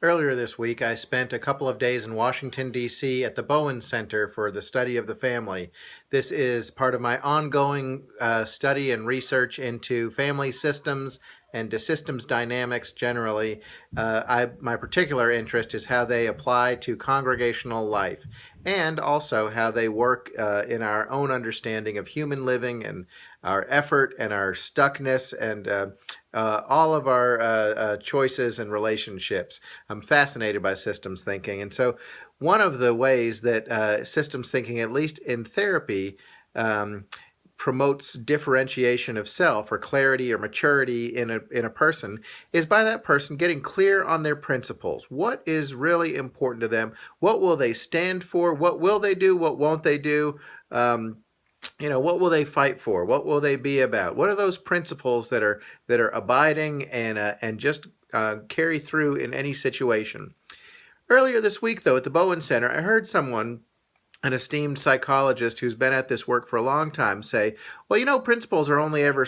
Earlier this week, I spent a couple of days in Washington, D.C. at the Bowen Center for the Study of the Family. This is part of my ongoing study and research into family systems and to systems dynamics generally. My particular interest is how they apply to congregational life and also how they work in our own understanding of human living and our effort and our stuckness and all of our choices and relationships. I'm fascinated by systems thinking. And so, one of the ways that systems thinking, at least in therapy, um, promotes differentiation of self or clarity or maturity in a person is by that person getting clear on their principles. What is really important to them? What will they stand for? What will they do? What won't they do? Um, what will they fight for? What will they be about? What are those principles that are abiding and just carry through in any situation? Earlier this week, though, at the Bowen Center, I heard someone, an esteemed psychologist who's been at this work for a long time, say, well, principles are only ever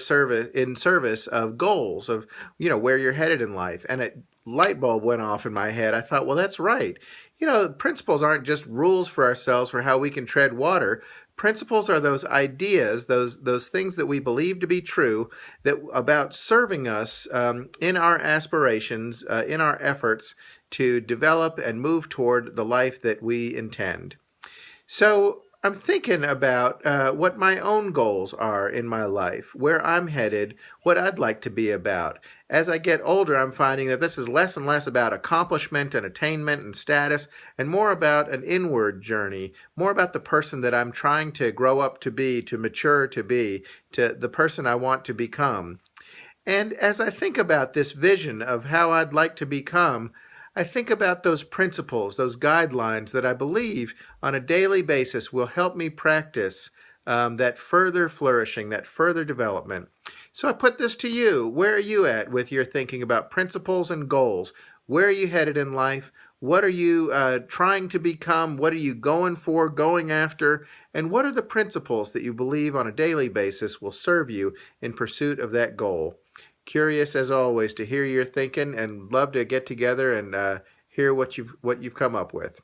in service of goals, of, where you're headed in life. And a light bulb went off in my head. I thought, well, that's right. Principles aren't just rules for ourselves for how we can tread water. Principles are those ideas, those things that we believe to be true, that about serving us in our aspirations, in our efforts to develop and move toward the life that we intend. So I'm thinking about what my own goals are in my life, where I'm headed, what I'd like to be about. As I get older, I'm finding that this is less and less about accomplishment and attainment and status, and more about an inward journey, more about the person that I'm trying to grow up to be, to mature to be, to the person I want to become. And as I think about this vision of how I'd like to become, I think about those principles, those guidelines that I believe on a daily basis will help me practice that further flourishing, that further development. So I put this to you. Where are you at with your thinking about principles and goals? Where are you headed in life? What are you trying to become? What are you going for, going after? And what are the principles that you believe on a daily basis will serve you in pursuit of that goal? Curious as always to hear your thinking and love to get together and hear what you've come up with.